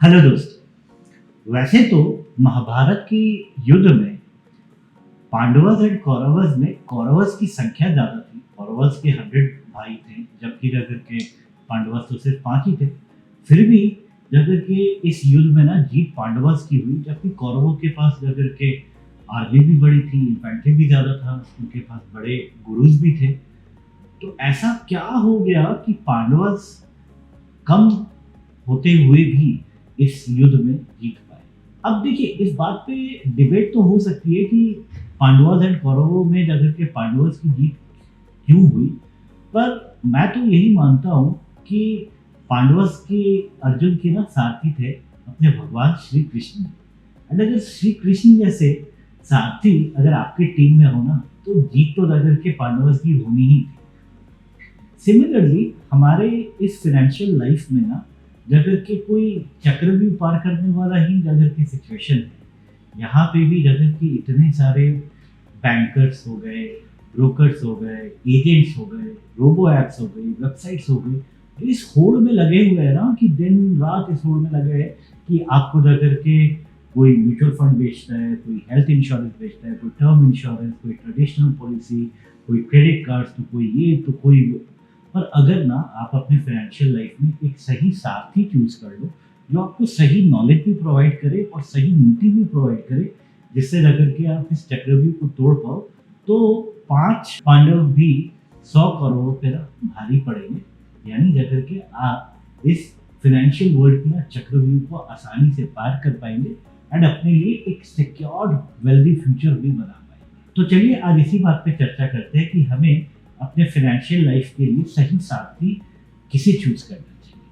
Hello दोस्तों। वैसे तो महाभारत की युद्ध में पांडवस एंड कौरवस में कौरवस की संख्या ज्यादा थी। कौरवस के 100 भाई थे, जबकि जाकर के पांडवस तो सिर्फ 5 ही थे। फिर भी जाकर के इस युद्ध में ना जीत पांडवस की हुई, जबकि कौरवों के पास जाकर के आर्मी भी बड़ी थी, इन्फेंट्री भी ज्यादा था, उनके पास बड़े गुरुज भी थे। तो ऐसा क्या हो गया कि पांडवस कम होते हुए भी इस युद्ध में जीत पाए। अब देखिए, इस बात पे डिबेट तो हो सकती है कि पांडवों एंड कौरवों में जाकर के पांडवों की जीत क्यों हुई, पर मैं तो यही मानता हूँ कि पांडवस के अर्जुन के ना सारथी थे अपने भगवान श्री कृष्ण। एंड अगर श्री कृष्ण जैसे सारथी अगर आपके टीम में हो ना, तो जीत तो जाकर के पांडवस की होनी ही थी। सिमिलरली हमारे इस फाइनेंशियल लाइफ में ना जाकर के कोई चक्रव्यूह पार करने वाला ही जाकर की सिचुएशन है। यहाँ पे भी जाकर के इतने सारे बैंकर्स हो गए, ब्रोकर्स हो गए, एजेंट्स हो गए, रोबो एप्स हो गई, वेबसाइट्स हो गई, तो इस होड़ में लगे हुए हैं ना कि दिन रात इस होड़ में लगे हैं कि आपको जाकर के कोई म्यूचुअल फंड बेचता है, कोई हेल्थ इंश्योरेंस बेचता है, कोई टर्म इंश्योरेंस, कोई ट्रेडिशनल पॉलिसी, कोई क्रेडिट कार्ड्स, तो कोई ये तो कोई। पर अगर ना आप अपने फाइनेंशियल लाइफ में एक सही साथी चूज कर लो जो आपको सही नॉलेज भी प्रोवाइड करे और सही नीति भी प्रोवाइड करे, जिससे जाकर के आप इस चक्रव्यूह को तोड़ पाओ, तो 5 पांडव भी 100 करोड़ पे भारी पड़ेंगे। यानी जाकर के आप इस फाइनेंशियल वर्ल्ड की चक्रव्यूह को आसानी से पार कर पाएंगे एंड अपने लिए एक सिक्योर्ड वेल्दी फ्यूचर भी बना पाएंगे। तो चलिए आज इसी बात पे चर्चा करते हैं कि हमें अपने फाइनेंशियल लाइफ के लिए सही साथी किसे चूज करना चाहिए।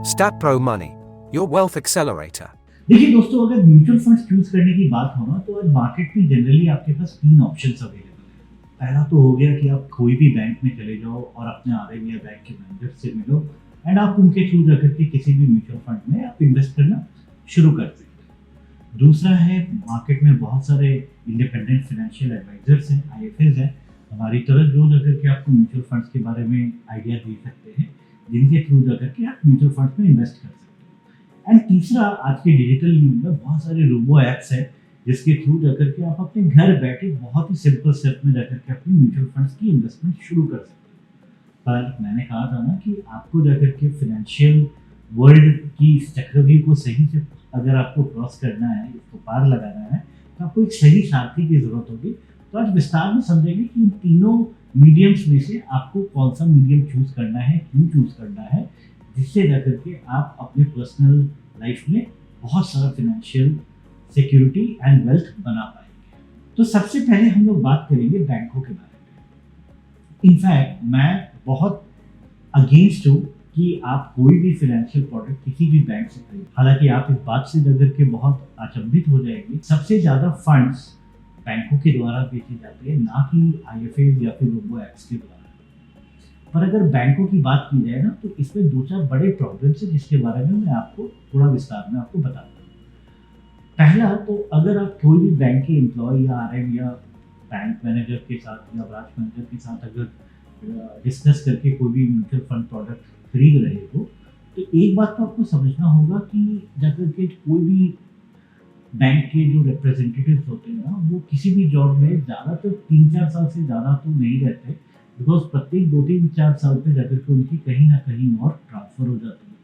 StatPro Money, your wealth accelerator. देखिए दोस्तों, अगर म्यूचुअल फंड्स चूज करने की बात हो ना, तो आज मार्केट में जनरली आपके पास 3 ऑप्शंस अवेलेबल है। पहला तो हो गया कि आप कोई भी बैंक में चले जाओ और अपने आरएम या बैंक के मैनेजर से मिलो एंड आप उनके थ्रू जाकर के किसी भी म्यूचुअल फंड में आप इन्वेस्ट करना शुरू कर सकते हैं। दूसरा है, मार्केट में बहुत सारे इंडिपेंडेंट फाइनेंशियल एडवाइजर्स हैं, आईएफएस हैं हमारी तरह, जो जाकर के आपको म्यूचुअल फंड्स के बारे में आइडिया दे सकते हैं, जिनके थ्रू जाकर के आप म्यूचुअल फंड्स में इन्वेस्ट कर सकते हैं। एंड तीसरा, आज के डिजिटल युग में बहुत सारे रोबो ऐप्स हैं जिसके थ्रू जाकर के आप अपने घर बैठे बहुत ही सिंपल स्टेप में जाकर के अपनी म्यूचुअल फंड्स की इन्वेस्टमेंट शुरू कर सकते हैं। पर मैंने कहा था ना कि आपको जाकर के फाइनेंशियल वर्ल्ड की चक्रव्यूह को सही से अगर आपको क्रॉस करना है, इसको पार लगाना है, तो आपको एक सही साथी की जरूरत होगी। तो आज विस्तार में समझेंगे कि इन तीनों मीडियम्स में से आपको कौन सा मीडियम चूज करना है, क्यों चूज करना है, जिससे जाकर के आप अपने पर्सनल लाइफ में बहुत सारा फाइनेंशियल सिक्योरिटी एंड वेल्थ बना पाएंगे। तो सबसे पहले हम लोग बात करेंगे बैंकों के बारे में। इनफैक्ट मैं बहुत अगेंस्ट हूँ कि आप कोई भी फाइनेंशियल प्रोडक्ट किसी भी बैंक से खरीदें। हालांकि आप इस बात से डर के बहुत अचंभित हो जाएंगे, सबसे ज्यादा फंड्स बैंकों के द्वारा बेचे जाते हैं, ना कि आईएफएस या फिर रोबो एप्स के द्वारा। पर अगर बैंकों की बात की जाए ना, तो इसमें 2-4 बड़े प्रॉब्लम्स हैं जिसके बारे में मैं आपको थोड़ा विस्तार में आपको बताता हूँ। पहला तो, अगर आप कोई भी बैंक के एम्प्लॉय या आरएम या बैंक मैनेजर के साथ या ब्रांच मैनेजर के साथ अगर डिस्कस करके कोई भी म्यूचुअल फंड प्रोडक्ट खरीद रहे हो, तो एक बात तो आपको समझना होगा कि जाकर के कोई भी बैंक के जो रिप्रेजेंटेटिव्स होते हैं ना, वो किसी भी जॉब में ज़्यादातर 3-4 साल से ज़्यादा तो नहीं रहते, बिकॉज प्रत्येक 2-3-4 साल पे जाकर के उनकी कहीं ना कहीं और ट्रांसफ़र हो जाती है।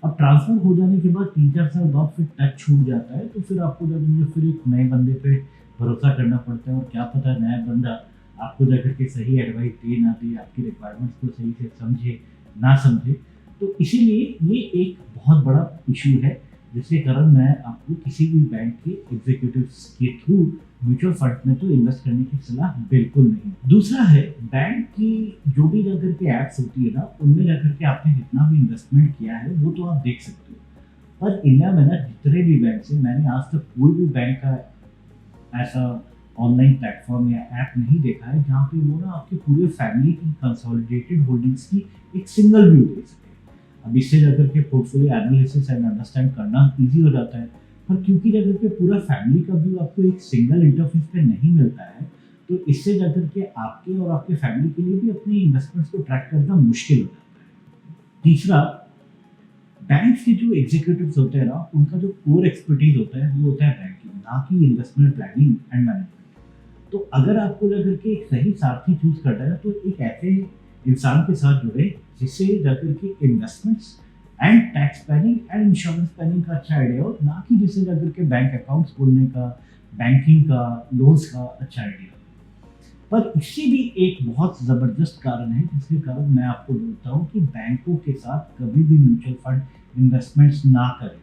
अब ट्रांसफ़र हो जाने के बाद 3-4 साल बाद फिर टच छूट जाता है, तो फिर आपको जाकर फिर एक नए बंदे पे भरोसा करना पड़ता है, और क्या पता नया बंदा आपको जाकर के सही एडवाइस दे ना दे, आपकी रिक्वायरमेंट्स को सही से समझे ना समझे। तो इसीलिए ये एक बहुत बड़ा इशू है, जिसके कारण मैं आपको किसी भी बैंक के एग्जीक्यूटिव्स के थ्रू म्यूचुअल फंड में तो इन्वेस्ट करने की सलाह बिल्कुल नहीं। दूसरा है, बैंक की जो भी जाकर के ऐप्स होती है ना, उनमें जाकर के आपने जितना भी इन्वेस्टमेंट किया है वो तो आप देख सकते हो। पर इंडिया में ना जितने भी बैंक है, मैंने आज तक कोई भी बैंक का ऐसा ऑनलाइन प्लेटफॉर्म या ऐप नहीं देखा है जहाँ पे वो ना आपकी पूरे फैमिली की कंसोलिडेटेड होल्डिंग्स की एक सिंगल व्यू दे सके। अब इससे जाकर के पोर्टफोलियो एनालिसिस एंड अंडरस्टैंड करना ईजी हो जाता है, पर क्योंकि जाकर के पूरा फैमिली का व्यू आपको एक सिंगल इंटरफेस पे नहीं मिलता है, तो इससे जाकर के आपके और आपके फैमिली के लिए भी अपनी इन्वेस्टमेंट्स को ट्रैक करना मुश्किल हो जाता है। तीसरा, बैंक के जो एग्जीक्यूटिव्स होते हैं ना, उनका जो कोर एक्सपर्टीज होता है वो होता है बैंकिंग, ना कि इन्वेस्टमेंट प्लानिंग एंड मैनेजमेंट। तो अगर आपको जाकर के एक सही साथी चूज करना है तो एक ऐसे इंसान के साथ जुड़े जिससे जाकर के investments and tax planning and insurance planning का अच्छा आइडिया हो, ना कि जिससे जाकर के बैंक अकाउंट्स खोलने का, बैंकिंग का, लोन्स का अच्छा आइडिया हो। पर इससे भी एक बहुत ज़बरदस्त कारण है जिसके कारण मैं आपको बोलता हूँ कि बैंकों के साथ कभी भी म्यूचुअल फंड इन्वेस्टमेंट्स ना करें।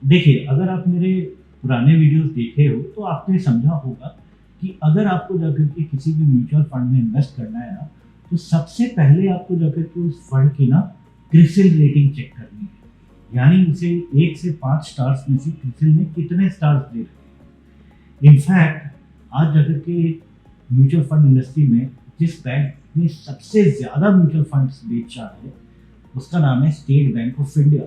देखिए, अगर आप मेरे पुराने वीडियोस देखे हो तो आपने समझा होगा कि अगर आपको जाकर के किसी भी म्यूचुअल फंड में इन्वेस्ट करना है ना, तो सबसे पहले आपको जाकर के उस फंड की ना क्रिसिल रेटिंग चेक करनी है, यानी उसे 1 से 5 स्टार्स में से क्रिसिल ने कितने स्टार्स दे रखे हैं। इनफैक्ट आज जाकर के म्यूचुअल फंड इंडस्ट्री में जिस बैंक ने सबसे ज़्यादा म्यूचुअल फंड्स बेचा है उसका नाम है State Bank of India.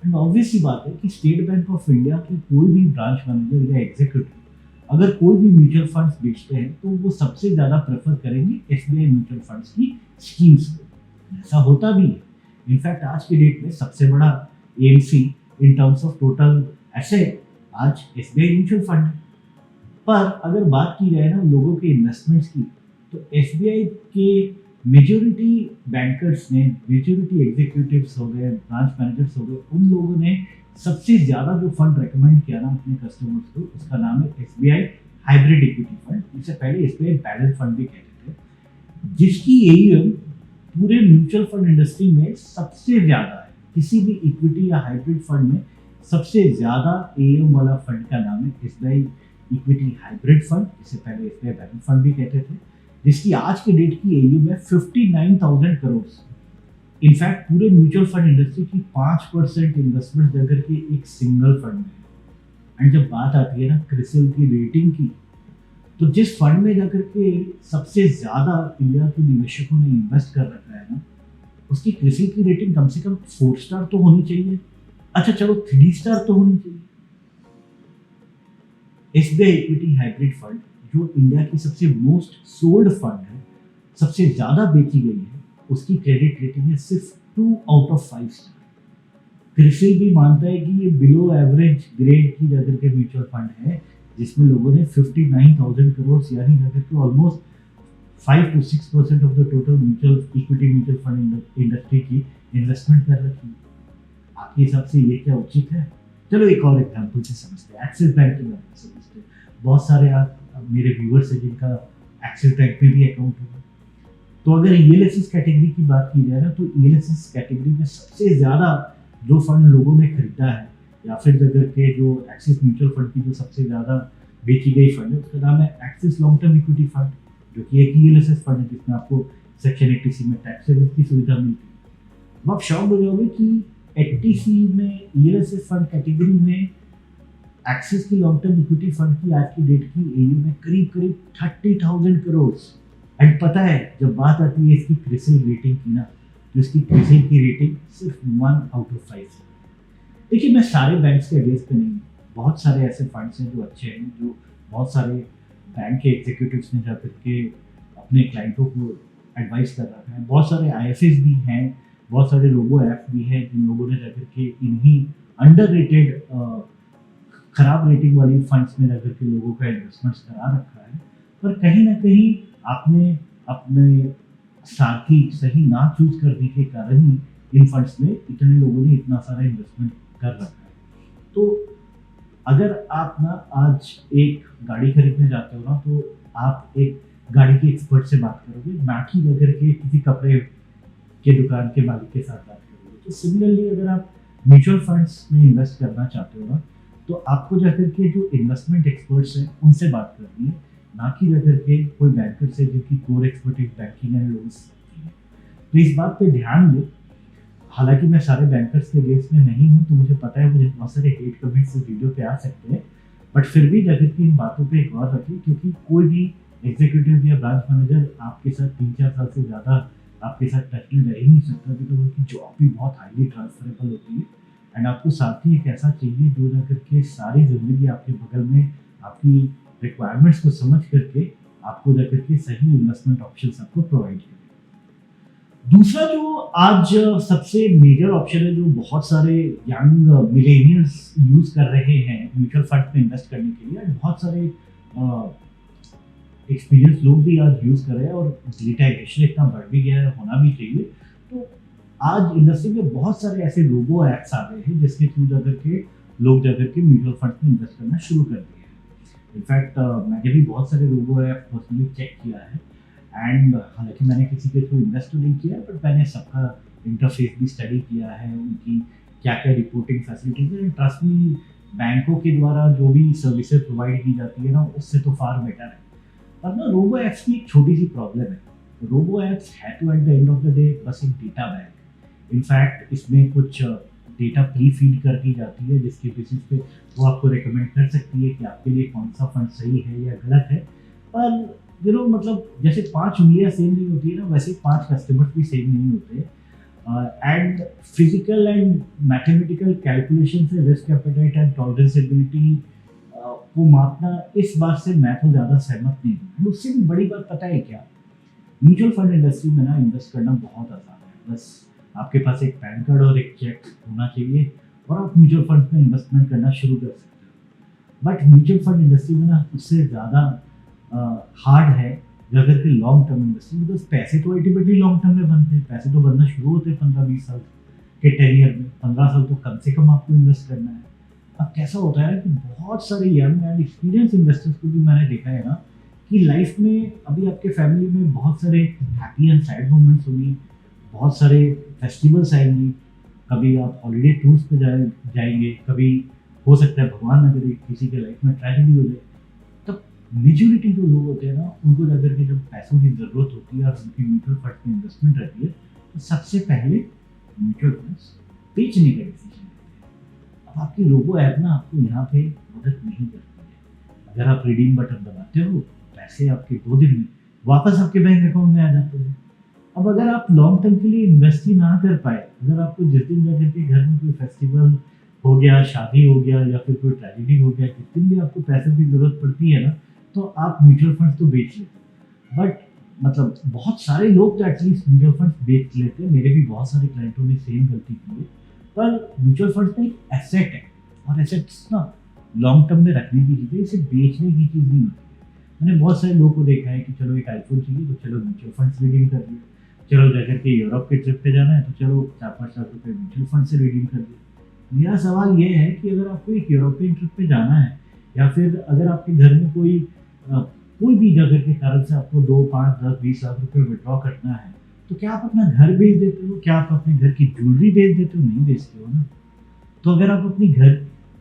And obvious सी बात है कि स्टेट बैंक ऑफ इंडिया की कोई भी ब्रांच मैनेजर या एग्जीक्यूटिव अगर कोई भी म्यूचुअल फंड्स बेचते हैं तो वो सबसे ज़्यादा प्रेफर करेंगे एसबीआई म्यूचुअल फंड्स की स्कीम्स को। ऐसा होता भी है। इनफैक्ट आज के डेट में सबसे बड़ा AMC in terms of total asset आज एसबीआई म्यूचुअल फंड है। पर अगर बात की जाए ना लोगों के इन्वेस्टमेंट्स की, तो एसबीआई के मेजॉरिटी बैंकर्स ने, मेजॉरिटी एग्जीक्यूटिव्स हो गए, ब्रांच मैनेजर्स हो गए, उन लोगों ने सबसे ज़्यादा जो फंड रेकमेंड किया ना अपने कस्टमर्स को, उसका नाम है एसबीआई हाइब्रिड इक्विटी फंड, जिसे पहले एसबीआई बैलेंस फंड भी कहते थे, जिसकी एयूएम पूरे म्यूचुअल फंड इंडस्ट्री में सबसे ज़्यादा है। किसी भी इक्विटी या हाइब्रिड फंड में सबसे ज़्यादा एयूएम वाला फंड का नाम है एसबीआई इक्विटी हाइब्रिड फंड, जिसे पहले एसबीआई बैलेंस फंड भी कहते थे, जिसकी आज के डेट की एयूएम है 59,000 करोड़। इनफैक्ट पूरे म्यूचुअल फंड इंडस्ट्री की 5% इन्वेस्टमेंट जाकर के एक सिंगल फंड में है। एंड जब बात आती है ना क्रिसिल की रेटिंग की, तो जिस फंड में जाकर के सबसे ज़्यादा इंडिया के निवेशकों ने इन्वेस्ट कर रखा है ना, उसकी क्रिसिल की रेटिंग कम से कम 4 स्टार तो होनी चाहिए। अच्छा चलो 3 स्टार तो होनी चाहिए। एसबीआई इक्विटी हाइब्रिड फंड जो इंडिया की सबसे मोस्ट सोल्ड फंड है, सबसे ज़्यादा बेची गई है, उसकी क्रेडिट रेटिंग है सिर्फ 2 आउट ऑफ 5 स्टार। क्रिसिल भी मानता है कि ये बिलो एवरेज ग्रेड की जाकर के म्यूचुअल फंड है, जिसमें लोगों ने 59,000 करोड़ यानी जाकर के almost 5 to 6% of the total mutual fund industry की इन्वेस्टमेंट कर रखी है। आपके हिसाब से ये क्या उचित है? चलो एक और एग्जाम्पल से समझते हैं, एक्सिस बैंक के बारे में समझते हैं। बहुत सारे आप मेरे व्यूअर्स हैं जिनका एक्सिस बैंक में भी अकाउंट होगा। तो अगर ईएलएसएस कैटेगरी की बात की जाए ना, तो ईएलएसएस कैटेगरी में सबसे ज़्यादा जो फंड लोगों ने खरीदा है, या फिर अगर के जो एक्सिस म्यूचुअल फंड की जो सबसे ज़्यादा बेची गई फंड है, उसका नाम है axis long term equity fund, जो कि एक ईएलएसएस फंड है जिसमें आपको सेक्शन 80C में टैक्स सेविंग की सुविधा मिलती है। अब आप शॉक हो जाओगे कि 80C में ईएलएसएस फंड कैटेगरी में एक्सिस की लॉन्ग टर्म इक्विटी फंड की आज की डेट की एयू में करीब 30,000 करोड़। एंड पता है जब बात आती है इसकी क्रिसिल रेटिंग की ना, तो इसकी क्रिसिल की रेटिंग सिर्फ 1 आउट ऑफ 5 है। देखिए, मैं सारे बैंक्स के अगेंस्ट पे नहीं हूँ, बहुत सारे ऐसे फंड्स हैं जो अच्छे हैं, जो बहुत सारे बैंक के एग्जीक्यूटिव्स ने जाकर के अपने क्लाइंटों को एडवाइस कर रखा है। बहुत सारे आईएफएस भी हैं, बहुत सारे रोबो ऐप भी हैं जिन लोगों ने जाकर के इन्हीं अंडररेटेड खराब रेटिंग वाली फंड्स में जाकर के लोगों का इन्वेस्टमेंट्स करा रखा है। पर कहीं ना कहीं आपने अपने साथी सही ना चूज करने के कारण ही इन फंड्स में इतने लोगों ने इतना सारा इन्वेस्टमेंट कर रखा है। तो अगर आप ना आज एक गाड़ी खरीदने जाते हो ना, तो आप एक गाड़ी के एक्सपर्ट से बात करोगे, ना कि अगर के किसी कपड़े के दुकान के मालिक के साथ बात करोगे। तो सिमिलरली अगर आप म्यूचुअल फंड्स में इन्वेस्ट करना चाहते हो ना, तो आपको जाकर के जो इन्वेस्टमेंट एक्सपर्ट्स हैं उनसे बात करनी है, ना कि जाकर के कोई बैंकर से जिनकी core expertise banking and loans है। तो इस बात पे ध्यान दो। हालांकि मैं सारे बैंकर्स के बेस में नहीं हूँ, तो मुझे पता है मुझे बहुत सारे हेट कमेंट्स इस वीडियो पे आ सकते हैं, बट फिर भी जाकर के इन बातों पे गौर रखें, क्योंकि कोई भी एग्जीक्यूटिव या ब्रांच मैनेजर आपके साथ 3-4 साल से ज़्यादा आपके साथ टच में रह ही नहीं सकता, क्योंकि उनकी जॉब भी बहुत हाईली ट्रांसफरेबल होती है। एंड आपको साथ ही एक ऐसा चाहिए जो जाकर के सारी ज़िंदगी आपके बगल में आपकी रिक्वायरमेंट्स को समझ करके आपको जाकर के सही इन्वेस्टमेंट ऑप्शंस आपको प्रोवाइड करेगा। दूसरा जो आज सबसे मेजर ऑप्शन है जो बहुत सारे यंग मिलेनियल्स यूज़ कर रहे हैं म्यूचुअल फंड में इन्वेस्ट करने के लिए, आज बहुत सारे एक्सपीरियंस लोग भी आज यूज़ कर रहे हैं और डिजिटाइजेशन इतना बढ़ भी गया है, होना भी चाहिए। तो आज इंडस्ट्री में बहुत सारे ऐसे रोबो ऐप्स आ गए हैं जिसके थ्रू जाकर के लोग जाकर के म्यूचुअल फंड में इन्वेस्ट करना शुरू कर दिए हैं। इनफैक्ट मैंने भी बहुत सारे रोबो ऐप पर्सनली चेक किया है एंड हालांकि मैंने किसी के थ्रू इन्वेस्ट तो नहीं किया, बट मैंने सबका इंटरफेस भी स्टडी किया है, उनकी क्या क्या रिपोर्टिंग फैसिलिटीज है। ट्रस्ट मी, बैंकों के द्वारा जो भी सर्विसेज प्रोवाइड की जाती है ना, उससे तो फार बेटर है। पर ना रोबो ऐप्स की एक छोटी सी प्रॉब्लम है, रोबो ऐप्स है तो at the end of the day बस एक डेटा बैंक। इनफैक्ट इसमें कुछ डेटा प्री फीड कर दी जाती है जिसके बेसिस पे वो आपको रिकमेंड कर सकती है कि आपके लिए कौन सा फंड सही है या गलत है। पर मतलब जैसे 5 उंगलियां सेम नहीं होती है ना, वैसे 5 कस्टमर्स भी सेम नहीं होते। And physical and mathematical calculation से रिस्क एपेटाइट एंड टॉलरेंसिबिलिटी को मापना, इस बात से मैं तो ज़्यादा सहमत नहीं हूँ। उससे भी बड़ी बात पता है क्या, म्यूचुअल फंड इंडस्ट्री में ना इन्वेस्ट करना बहुत आसान है। बस आपके पास एक पैन कार्ड और एक चेक होना चाहिए और आप म्यूचुअल फंड में इन्वेस्टमेंट करना शुरू कर सकते हो। बट म्यूचुअल फंड इंडस्ट्री में ना उससे ज़्यादा हार्ड है अगर के लॉन्ग टर्म इन्वेस्टिंग, बिकॉज पैसे तो अल्टीमेटली लॉन्ग टर्म में बनते हैं। पैसे तो बनना शुरू होते हैं 15-20 साल के टेनियर में। 15 साल तो कम से कम आपको इन्वेस्ट करना है। अब कैसा होता है कि बहुत सारे यंग एंड एक्सपीरियंस इन्वेस्टर्स को भी मैंने देखा है ना कि लाइफ में अभी आपके फैमिली में बहुत सारे हैप्पी एंड सैड मोमेंट्स होंगी, बहुत सारे फेस्टिवल्स आएंगी, कभी आप हॉलीडे टूर्स पे जाएंगे, कभी हो सकता है भगवान न करे किसी के लाइफ में ट्रेजेडी हो जाए। तब मेजोरिटी जो लोग होते हैं ना, उनको जाकर के जब पैसों की ज़रूरत होती है और उनकी म्यूचुअल फंड में इन्वेस्टमेंट रहती है, तो सबसे पहले म्यूचुअल फंड्स बेचने का डिसीजन लेते हैं। अब आपकी रोबो ऐप ना आपको यहाँ पे मदद नहीं करती है। अगर आप रिडीम बटन दबाते हो, पैसे आपके 2 दिन में वापस आपके बैंक अकाउंट में आ जाते हैं। अब अगर आप लॉन्ग टर्म के लिए इन्वेस्ट ही ना कर पाए, अगर आपको जिस दिन जाकर के घर में कोई फेस्टिवल हो गया, शादी हो गया या फिर कोई ट्रेजेडी हो गया, जिस दिन भी आपको पैसों की ज़रूरत पड़ती है ना, तो आप म्यूचुअल फंड्स तो बेच लेते हैं। बट बहुत सारे लोग तो एटलीस्ट म्यूचुअल फंड्स बेच लेते हैं। मेरे भी बहुत सारे क्लाइंटों ने सेम गलती की है। पर म्यूचुअल फंड्स ना एक एसेट है और एसेट्स ना लॉन्ग टर्म में रखने की चीज़ है, इसे बेचने की चीज़ नहीं होती है। मैंने बहुत सारे लोगों को देखा है कि चलो एक आईफोन चाहिए तो चलो म्यूचुअल फंड्स रिडीम कर लिया, चलो जाकर के यूरोप के ट्रिप पे जाना है तो चलो 4-5 लाख रुपये म्यूचुअल फंड से रिडीम कर दिया। मेरा सवाल ये है कि अगर आपको एक यूरोपियन ट्रिप पे जाना है या फिर अगर आपके घर में कोई भी जाकर के कारण से आपको 2, 5, 10, 20 लाख रुपए विड्रॉ करना है, तो क्या आप अपना घर बेच देते हो? क्या आप अपने घर की ज्वेलरी बेच देते हो? नहीं बेचते हो ना। तो अगर आप अपने घर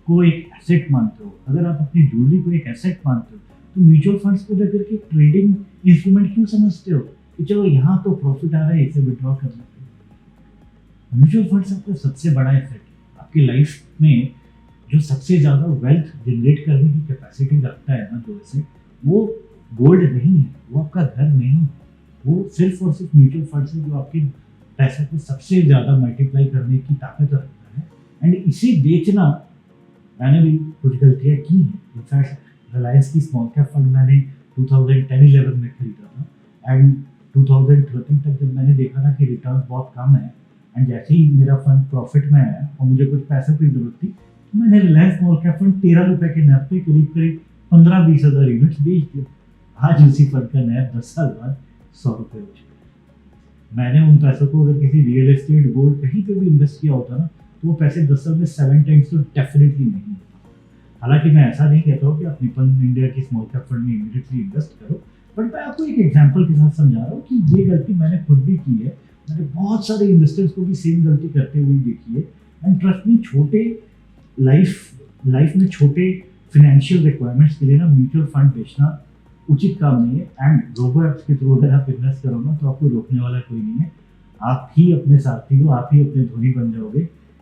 को एक एसेट मानते हो, अगर आप अपनी ज्वेलरी को एक एसेट मानते हो, तो म्यूचुअल फंड्स को जाकर के ट्रेडिंग इंस्ट्रूमेंट क्यों समझते हो कि चलो यहाँ तो प्रॉफिट आ रहा है, इसे विड्रॉ कर लेते हो। म्यूचुअल फंड्स आपका सबसे बड़ा एसेट है। आपकी लाइफ में जो सबसे ज़्यादा वेल्थ जनरेट करने की कैपेसिटी रखता है ना, जो एसेट, वो गोल्ड नहीं है, वो आपका घर नहीं है, वो सिर्फ और सिर्फ म्यूचुअल फंड्स है जो आपके पैसे को सबसे ज़्यादा मल्टीप्लाई करने की ताकत रखता है। एंड इसे बेचना, मैंने भी कुछ गलतियाँ की हैं। इनफैक्ट रिलायंस की स्मॉल कैप फंड मैंने 2010-11 में खरीदा था एंड 2013 तक जब मैंने देखा ना कि रिटर्न बहुत कम है एंड जैसे ही मेरा फंड प्रॉफिट में आया और मुझे कुछ पैसों की जरूरत थी, तो मैंने रिलायंस स्मॉल कैप फंड 13 रुपये के नैब पे करीब 15-20 हज़ार यूनिट्स बेच दिए। आज उसी फंड का नैब 10 साल बाद 100 रुपये हो चुका है। मैंने उन पैसों को अगर किसी रियल एस्टेट, गोल्ड, कहीं पे भी इन्वेस्ट किया होता ना, तो वो पैसे 10 साल में 7 टाइम्स तो डेफिनेटली नहीं होता। हालांकि मैं ऐसा नहीं कहता हूँ कि आप निपन इंडिया की स्मॉल कैप फंड में इमीडिएटली इन्वेस्ट करो, बट मैं आपको एक एग्जांपल के साथ समझा रहा हूँ कि ये गलती मैंने खुद भी की है। मैंने बहुत सारे इन्वेस्टर्स को भी सेम गलती करते हुए देखी है। एंड ट्रस्ट मी, छोटे लाइफ में छोटे फाइनेंशियल रिक्वायरमेंट्स के लिए ना म्यूचुअल फंड बेचना उचित काम नहीं है। एंड रोबो ऐप्स के थ्रू अगर आप इन्वेस्ट करो ना, तो आपको रोकने वाला कोई नहीं है। आप ही अपने साथी हो, आप ही अपने धोनी बन जाओगे।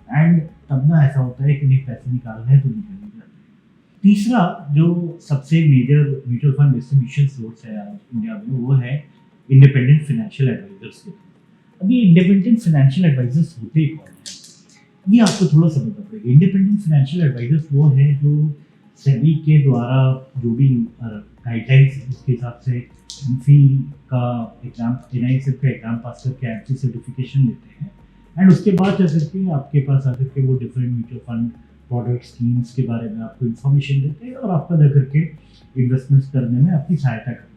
एंड तब ना ऐसा होता है कि नहीं, पैसे निकालना है तो निकल ही जाते हैं। तीसरा जो सबसे major mutual fund distribution source है आज इंडिया में, वो है इंडिपेंडेंट फाइनेंशियल एडवाइजर्स के थ्रू। अभी इंडिपेंडेंट फाइनेंशियल एडवाइजर्स होते कौन है, ये आपको थोड़ा समझना पड़ेगा। इंडिपेंडेंट फाइनेंशियल एडवाइजर्स वो है जो सेबी के द्वारा जो भी गाइडलाइंस है उसके हिसाब से एमफिल का एग्ज़ाम, NISF का एग्ज़ाम पास करके एमफिल सर्टिफिकेशन लेते हैं। एंड उसके बाद जा करके आपके पास आकर के वो different mutual fund product schemes के बारे में आपको इन्फॉर्मेशन देते हैं और आपका जा करके इन्वेस्टमेंट्स करने में आपकी सहायता करते हैं।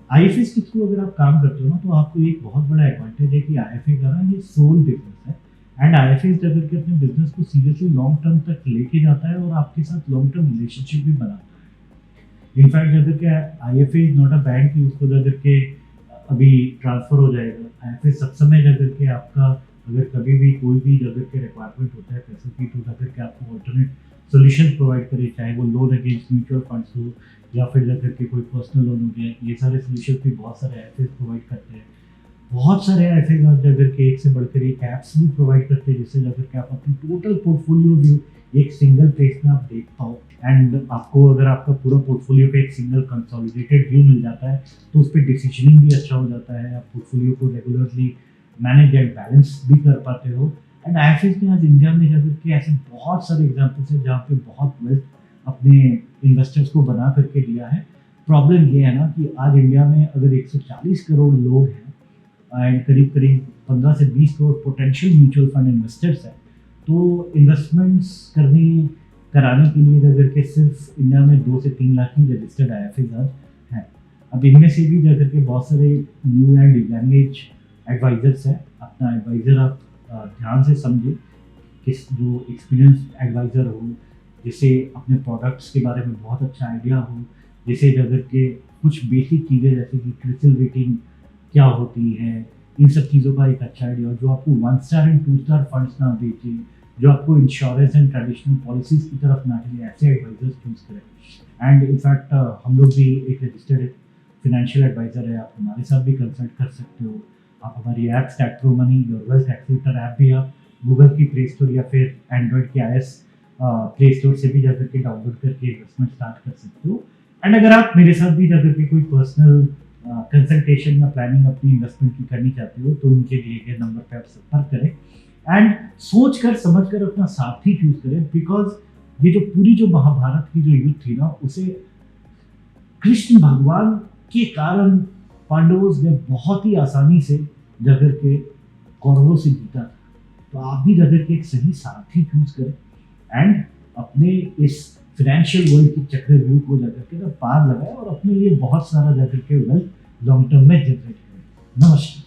IFAs के थ्रू अगर आप काम करते हो ना, तो आपको एक बहुत बड़ा एडवांटेज है कि IFA का ना ये सोल बिजनेस है। एंड IFAs जा करके अपने बिजनेस को सीरियसली लॉन्ग टर्म तक लेके जाता है और आपके साथ लॉन्ग टर्म रिलेशनशिप भी बनाता है। इनफैक्ट अगर क्या IFA is not a bank कि उसको जा करके अभी ट्रांसफर हो जाएगा। IFA सब समय जा करके आपका अगर कभी भी कोई भी जा करके रिक्वायरमेंट होता है पैसों की, तो जा करके आपको ऑल्टरनेट सोल्यूशन प्रोवाइड करे, चाहे वो लोन अगेंस्ट म्यूचुअल फंड्स हो या फिर जा करके कोई पर्सनल लोन हो गया। ये सारे सोल्यूशन भी बहुत सारे IFAs प्रोवाइड करते हैं। बहुत सारे IFAs आप जा करके एक से बढ़कर एक ऐप्स भी प्रोवाइड करते हैं, जिससे जा करके आप अपनी टोटल पोर्टफोलियो व्यू एक सिंगल पेज में आप देख पाओ। एंड आपको अगर आपका पूरा पोर्टफोलियो पे एक सिंगल कंसोलिडेटेड व्यू मिल जाता है, तो उस पर डिसीजनिंग भी अच्छा हो जाता है। आप पोर्टफोलियो को रेगुलरली मैनेज एंड बैलेंस भी कर पाते हो। एंड IFAs ने आज इंडिया में जा करके ऐसे बहुत सारे एग्जाम्पल्स हैं जहाँ पे बहुत वेल्थ अपने इन्वेस्टर्स को बना करके दिया है। प्रॉब्लम ये है ना कि आज इंडिया में अगर 140 करोड़ लोग हैं एंड करीब करीब 15 से 20 crore potential mutual fund investors हैं, तो इन्वेस्टमेंट्स कराने के लिए अगर के सिर्फ इंडिया में 2 से 3 लाख ही रजिस्टर्ड IFAs आज हैं। अब इनमें से भी जाकर के बहुत सारे new and young age advisors हैं। अपना एडवाइज़र आप ध्यान से समझे, किस जो एक्सपीरियंस एडवाइज़र हो, जिसे अपने प्रोडक्ट्स के बारे में बहुत अच्छा आइडिया हो, जिसे अगर के कुछ बेसिक चीज़ें जैसे कि क्रिसिल रेटिंग क्या होती है, इन सब चीज़ों का एक अच्छा आइडिया हो, जो आपको 1 स्टार एंड 2 स्टार फंड्स ना बेचे, जो आपको इंश्योरेंस एंड ट्रेडिशनल पॉलिसीज़ की तरफ ना चले, ऐसे एडवाइजर्स चूज़ करें। एंड इनफैक्ट हम लोग भी एक रजिस्टर्ड फाइनेंशियल एडवाइज़र है, आप हमारे साथ भी कंसल्ट कर सकते हो। आप हमारी app stat pro money your wealth accelerator app भी आप गूगल की प्ले स्टोर या फिर एंड्रॉइड की iOS प्ले स्टोर से भी जाकर के डाउनलोड करके इन्वेस्टमेंट स्टार्ट कर सकते हो। एंड अगर आप मेरे साथ भी जाकर के कोई पर्सनल कंसल्टेशन या प्लानिंग अपनी इन्वेस्टमेंट की करनी चाहते हो, तो उनके दिए गए नंबर पर आप संपर्क करें एंड सोच कर समझ कर अपना साथी चूज करें। बिकॉज ये जो पूरी जो महाभारत की जो युद्ध थी ना, उसे कृष्ण भगवान के कारण पांडवों ने बहुत ही आसानी से जाकर के कौरवों से जीता था। तो आप भी जाकर के एक सही साथी चूज करें एंड अपने इस फाइनेंशियल वर्ल्ड की चक्रव्यूह को जाकर के पार लगाए और अपने लिए बहुत सारा जाकर के वेल्थ लॉन्ग टर्म में जनरेट करें। नमस्कार।